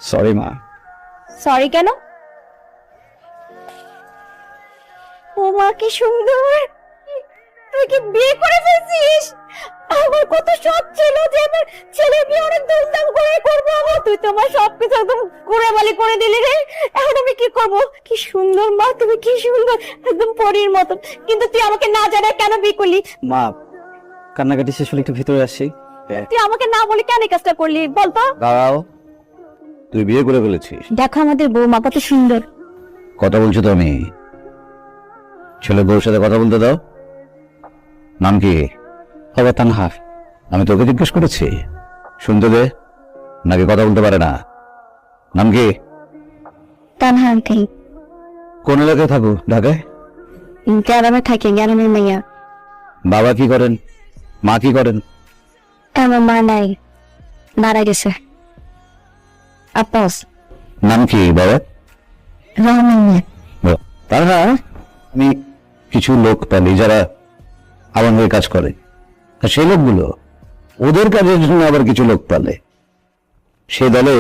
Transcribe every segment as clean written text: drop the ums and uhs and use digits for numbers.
Sorry মা। Sorry কেন? ও মা কি সুন্দর, তুই কি বিয়ে করে ফেলছিস? আমার কত শখ ছিল যে আমার ছেলে বিয়ে অনেক ধুমধাম করে করবো। তুই তো আমার সবকিছু একদম কুড়েবালি করে দিলি রে। এখন আমি কি করব? কি সুন্দর মা, তুমি কি সুন্দর, একদম পরীর মতন। কিন্তু তুই আমাকে না জানায় কেন বিয়ে করলি? মা কান্নাকাটি শেষ হলে একটু ভিতরে আসি। তুই আমাকে না বলে কেন এই কাজটা করলি বলতো? দাঁড়াও, তুই বিয়ে করে ফেলেছিস? দেখো আমাদের বৌমা কত সুন্দর। কথা বলছো তো আমি? ছেলে বউর সাথে কথা বলতে দাও। নাম কি? হবে তানহার। আমি তোকে জিজ্ঞেস করেছি, শুনতে দে নাকি কথা বলতে পারে না? নাম কি? তানহা আঙ্কেল। কোন এলাকায় থাকো? ঢাকায়? গ্রামে থাকি, গ্রামের মেয়া। বাবা কি করেন? মা কি করেন? আমার মা নাই, মারা গেছে। আপাস নাম কি বাবা? রহমান। তারা আমি কিছু লোক পালি যারা আমার হয়ে কাজ করে, আর সেই লোকগুলো ওদের কাজের জন্য আবার কিছু লোক পালে। সেই দলে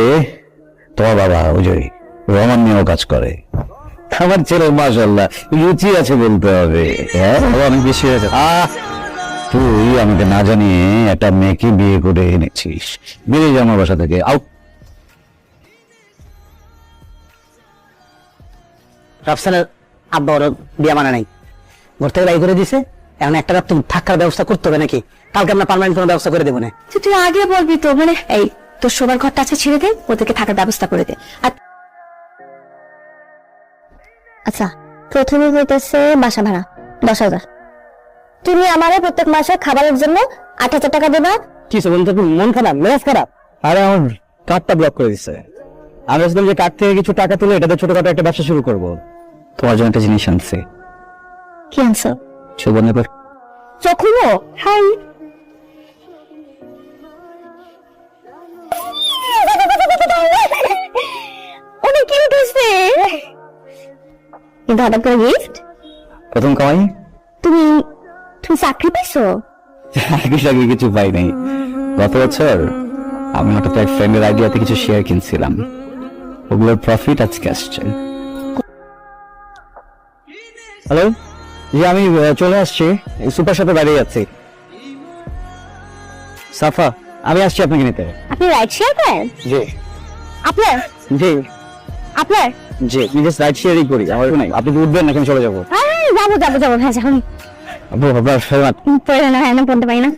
তোমার বাবা ওই যে রহমান নিয়েও কাজ করে। আমার ছেলে মাশাআল্লাহ রুচি আছে বলতে হবে। হ্যাঁ অনেক বেশি হয়েছে। তুই আমাকে না জানিয়ে একটা মেয়েকে বিয়ে করে এনেছিস। বেরিয়ে যা আমার বাসা থেকে, আউট। রাফসানের আব্বা ওর বিয়া মানে নাই, ঘর থেকে বাই করে দিছে। এখন একটা রাত তুমি থাকার ব্যবস্থা করতে হবে নাকি? কালকে আমরা পার্মানেন্ট কোনো ব্যবস্থা করে দেবো না। তুই আগে বলবি তো, মানে এই তোর শোবার ঘরটা আছে ছেড়ে দে, ওদেরকে থাকার ব্যবস্থা করে দে। আচ্ছা, প্রথমে হইতেছে বাসা ভাড়া 10,000। তুমি আমারে প্রত্যেক মাসে খাবারের জন্য 8,000 টাকা দেবা। কি বলতো, মন খারাপ, মেজাজ খারাপ? আরে আমার কার্ডটা ব্লক করে দিচ্ছে। আমি ভাবছিলাম যে কার্ড থেকে কিছু টাকা তুলে এটাতে ছোটখাটো একটা ব্যবসা শুরু করব। তোমার জন্য একটা জিনিস আনছি। কি আনছো? সুবর্ণের পর চকুলো। হাই, অনেক কিউট হয়েছে। কিন্তু হঠাৎ করে গিফট? প্রথম কামাই। তুমি তুমি চাকরি পাইছো? আগে কিছু পাই নাই। গত বছর আমি হঠাৎ এক ফ্রেন্ডের আইডিয়াতে কিছু শেয়ার কিনছিলাম, ওগুলোর প্রফিট আজকে আসছে। হ্যালো জি, আমি চলে আসছি, সুপার শপে বাইরে যাচ্ছি। সাফা, আমি আসছি আপনাকে নিতে। আপনি রাইড শেয়ার করেন? জি আপনার জি আপনার জি, আমি জাস্ট রাইড শেয়ারই করি। আমার নাই, আপনি কি উঠবেন নাকি আমি চলে যাবো? হ্যাঁ, যাবো যাবো যাবো। হ্যাঁ যখন আপু আপনার ফেরত পড়ে না, হ্যাঁ না পড়তে পারি না।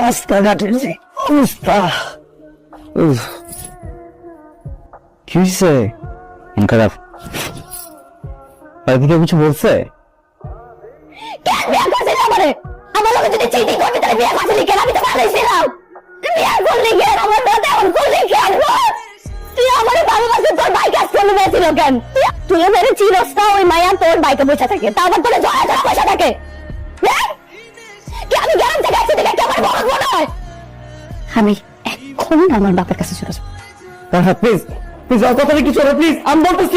রাস্তাঘাটের যে অবস্থা। কি হয়েছে? মন খারাপ? বাইরে কিছু বলছে? বিয়ে করছিস আমারে? আমার লোকে যদি চিঠি করবি তাহলে বিয়ে করছিলি কেন? আমি তো ভালোই ছিলাম। বিয়ে করলি কেন? আমার দাদা এমন করলি কেন? তুই আমারে ভালোবাসে তোর বাইক আজ চলে গেছিল কেন? তুই মেরে চিরস না ওই মায়া তোর বাইকে বসে থাকে, তারপর তোর জয়া জয়া বসে থাকে। কি আমি গ্রাম থেকে আসছি দেখে কি আমার বড় মনে হয়? আমি এখন আমার বাপের কাছে চলে যাবো। প্লিজ প্লিজ আর কথা কিছু না, প্লিজ। আমি বলতেছি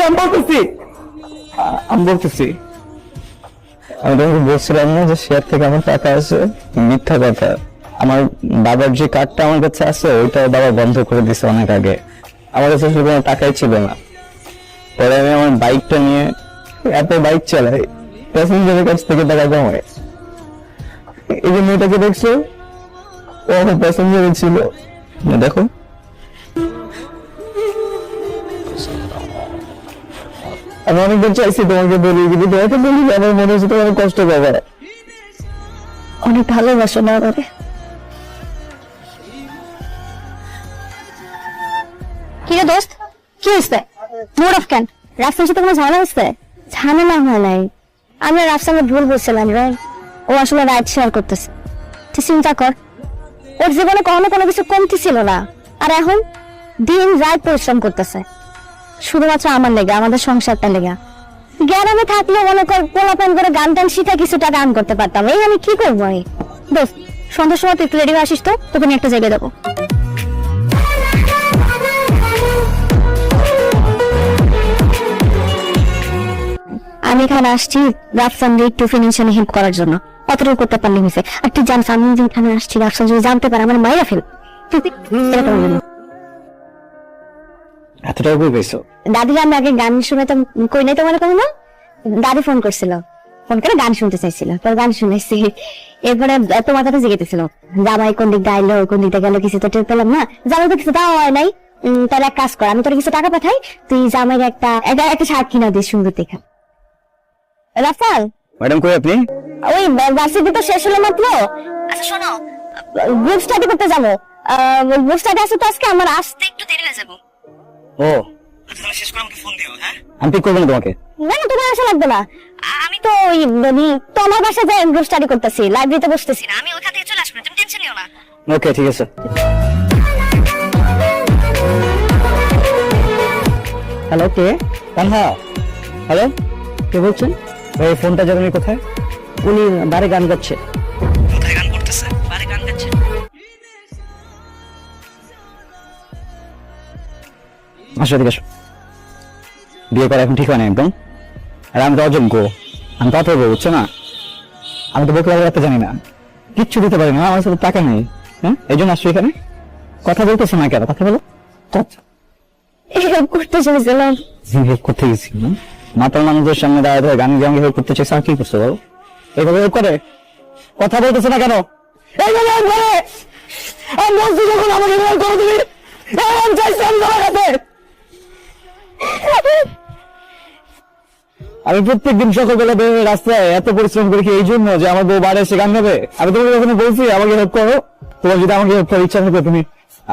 আমি তোমাকে বলছিলাম না যে শেয়ার থেকে আমার টাকা আছে। মিথ্যা কথা। আমার বাবার যে কার্ডটা আমার কাছে আছে ওইটা বাবা বন্ধ করে দিছে অনেক আগে। আমার কাছে আসলে কোনো টাকাই ছিল না। পরে আমি আমার বাইকটা নিয়ে এত বাইক চালাই, প্যাসেঞ্জারের কাছ থেকে টাকা জমাই। এই যে মেয়েটাকে দেখছো, ও আমার প্যাসেঞ্জারে ছিল। দেখো আমি অনেকদিন চাইছি তোমাকে বলি, কিন্তু তোমাকে বলি আমার মনে হচ্ছে তোমার কষ্ট পাবে। অনেক ভালোবাসো না আমারে। কিরে দোস্ত, কি হয়েছে? মুড অফ কেন? রাফসানের সাথে কোনো ঝামেলা হয়েছে? ঝামেলা হয় নাই, আমি রাফসানকে ভুল বলছিলাম রে। ও আসলে রাইড শেয়ার করতেছে। তুই চিন্তা কর, ওর জীবনে কখনো কোনো কিছু কমতি ছিল না, আর এখন দিন রাত পরিশ্রম করতেছে শুধুমাত্র আমার লেগে, আমাদের সংসারটা লেগে। গ্রামে থাকলে মনে কর পোলাপান করে গান টান শিখে কিছুটা গান করতে পারতাম। এই আমি কি করবো? দোস্ত সন্ধ্যার সময় তুই একটু রেডি হয়ে আসিস তো, তোকে নিয়ে একটা জায়গায় যাবো। এখানে আসছি রাফসানকে একটু ফিনান্সিয়ালি হেল্প করার জন্য, অতটুকু করতে পারলে হয়েছে। আর তুই জানিস আমি যে এখানে আসছি রাফসান যদি জানতে পারে আমার মায়েরা ফেল। এত টাকা কই পেয়েছো? দাদির আমি আগে গান শুনাইতাম, কই নাই তোমার কোনো না, দাদি ফোন করছিল, ফোন করে গান শুনতে চাইছিল, তোর গান শুনেছি। এরপরে তোমার কথা জিজ্ঞেসছিল জামাই কোন দিক গাইলো কোন দিকটা গেল, কিছু তো টের পেলাম না, জামাই তো কিছু দেওয়া হয় নাই। তাহলে এক কাজ কর, আমি তোর কিছু টাকা পাঠাই, তুই জামাইয়ের একটা শার্ট কিনা দিস সুন্দর দেখা। রাফাল ম্যাডাম কই আপনি? ওই ভার্সিটি তো শেষ হলো মাত্র। আচ্ছা শোনো, গ্রুপ স্টাডি করতে যাবো, গ্রুপ স্টাডি আছে তো আজকে, আমার আসতে একটু দেরি হয়ে যাবো। ও শেষ করে আমাকে ফোন দিও। হ্যাঁ, আমি পিক করব না তোমাকে। না না, তোমার আসা লাগবে না, আমি তো ওই তো আমার বাসায় যাই গ্রুপ স্টাডি করতেছি, লাইব্রেরিতে বসতেছি না, আমি ওখান থেকে চলে আসবো, তুমি টেনশন নিও না। ওকে ঠিক আছে। হ্যালো, কে? তানহা, হ্যালো, কে বলছেন? এই ফোনটা জানেন কোথায়? উনি বারে গান গাচ্ছে। কোথায় গান করতেছে? বারে গান গাচ্ছে। আসো এদিকে আসো। বিয়ে করা এখন ঠিক হয় না একদম। আর আমি তো অযোগ্য, আমি তো অথর্ব, বুঝছো না? আমি তো বউকে রাখতে জানি না, কিচ্ছু দিতে পারি না, আমার সাথে টাকা নেই। হ্যাঁ, এই জন্য আসছো এখানে। কথা বলতেছো না কেন? কথা বলো। হেল্প করতে চাইছিলাম। হেল্প করতে গেছি না, মাতাল মানুষদের সামনে দাঁড়ায় ধরে গান গান হেল্প করতে চাইছে, আর কি করছো বলো? এইভাবে হেল্প করে? কথা বলতেছো না কেন? এইভাবে হেল্প করে? আমি বলছি যখন আমাকে হেল্প করো তুমি, এমন চাইছি আমি তোমার কাছে। আমি প্রত্যেকদিন সকালবেলা বের হয়ে রাস্তায় এত পরিশ্রম করি কি এই জন্য যে আমার বউ বাড়ি এসে গান গাবে? আমি তোমাকে কখনো বলছি আমাকে হেল্প করো? তোমার যদি আমাকে হেল্প করার ইচ্ছা থাকে তুমি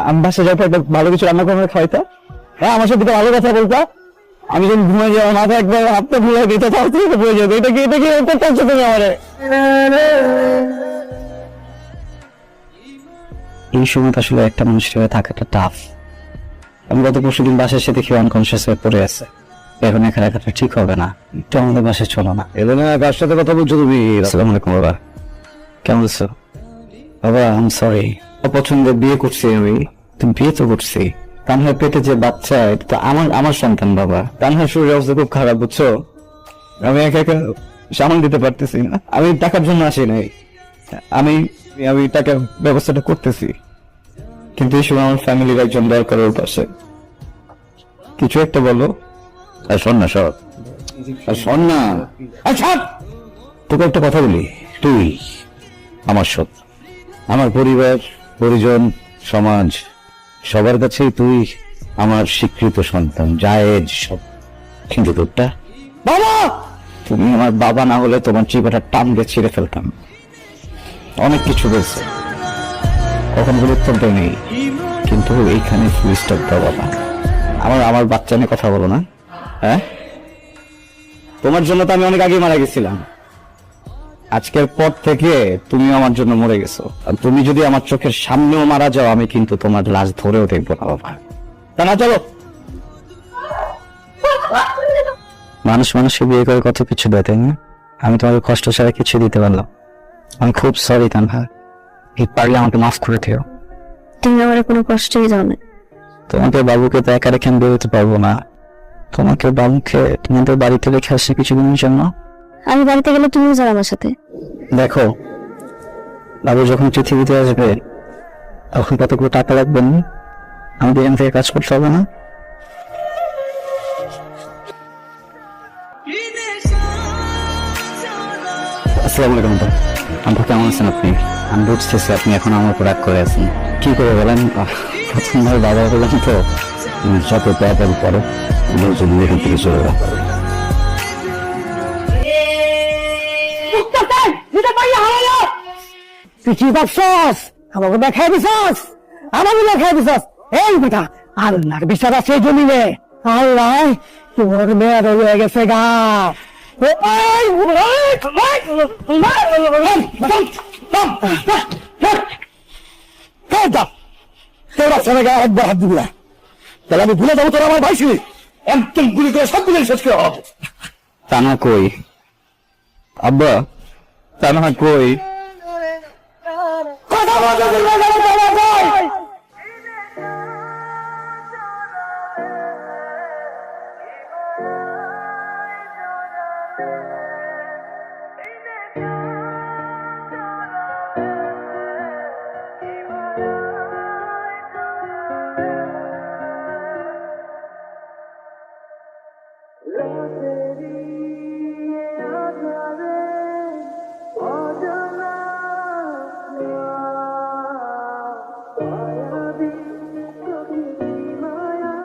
আমি বাসায় যাওয়ার পর একটা ভালো কিছু রান্না করে আমাকে খাওয়াইতা। হ্যাঁ, আমার সাথে ভালো কথা বলতা। আমি যখন ঘুমাই যাবো মাথা একবার হাতটা ঘুরে দিতে, তাহলে তুমি ঘুরে যাবে। এটা কি হেল্প করতে হচ্ছে তুমি আমারে? এই সময় তো আসলে একটা মানুষের হয়ে থাকাটা টাফ। আমি গত পরশুদিন বাসায় এসে দেখি আনকনসিয়াস হয়ে পড়ে আছে। এখন একা রাখাটা ঠিক হবে না, একটু আমাদের বাসায় চলো না। এলো না, কার সাথে কথা বলছো তুমি? আসসালামু আলাইকুম বাবা, কেমন আছো? বাবা আই এম সরি, অপছন্দের বিয়ে করছি আমি। তুমি বিয়ে তো করছি, তানহার পেটে যে বাচ্চা এটা তো আমার সন্তান বাবা। তানহার শরীরের অবস্থা খুব খারাপ, বুঝছো? আমি একা একা সামাল দিতে পারতেছি না। আমি টাকার জন্য আসি নাই, আমি আমি টাকার ব্যবস্থাটা করতেছি, কিন্তু এই সময় আমার ফ্যামিলির একজন দরকার ওর পাশে। কিছু একটা বলো। আর শোন না, সব আর শোন না, তোকে একটা কথা বলি, তুই আমার সৎ, আমার পরিবার পরিজন সমাজ সবার কাছেই তুই আমার স্বীকৃত সন্তান, জায়েজ সব। কিন্তু তোরটা বাবা, তুমি আমার বাবা না হলে তোমার চিপাটা টান দিয়ে ছিঁড়ে ফেলতাম। অনেক কিছু বলছে, কখন গুরুত্ব নেই, কিন্তু এইখানে ফুল স্টপ দাও বাবা। আমার বাচ্চা নিয়ে কথা বলো না। হ্যাঁ, তোমার জন্য তো আমি অনেক আগে মারা গেছিলাম, আজকের পর থেকে তুমি আমার জন্য মরে গেছো। আর তুমি যদি আমার চোখের সামনেও মারা যাও, আমি কিন্তু তোমার লাশ ধরেও দেখবো না বাবা। তা না, চলো। মানুষ মানুষকে বিয়ে করে কত কিছু দেয়, তাই না? আমি তোমাকে কষ্ট ছাড়া কিছু দিতে পারলাম। আমি খুব সরি তানহা, এই পারলে আমাকে মাফ করে দিও। তুমি আমার কোনো কষ্টই দাও না। তোমাকে বাবুকে তো একা রেখে আমি বেরোতে পারবো না, তোমাকে বাবুকে তোমাদের বাড়িতে রেখে আসছি কিছুদিনের জন্য। আমি বাড়িতে গেলে তুমিও যাও আমার সাথে। দেখো, বাবু যখন পৃথিবীতে আসবে তখন কতগুলো টাকা লাগবে না? আমাদের এখান থেকে কাজ করতে হবে না? আসসালামু আলাইকুম। আব্বা কেমন আছেন আপনি? আমি বুঝতেছি আপনি এখন আমার উপর রাগ করে আছেন। কি করে বলেন, প্রথমবার বাবা বললাম তো, যত তাড়াতাড়ি পরে যদি এখান থেকে চলে যাও। তুই কি করছস? আমাকে দেখাই দিছস, আমাকে দেখাই দিছস। এই বেটা, আল্লাহর বিচার আছে জমিনে। আল্লাহ তোর মেয়ের হয়ে গেছে গা। তোর ছেলে গা একবার হাত দিবি না, তাহলে আমি ভুলে যাবো তোর আমার ভাই ছিলি। একদম গুলি করে সব গুলি শেষ করে হবে। তানা কই? আব্বা, তানা কই? কথা বলতে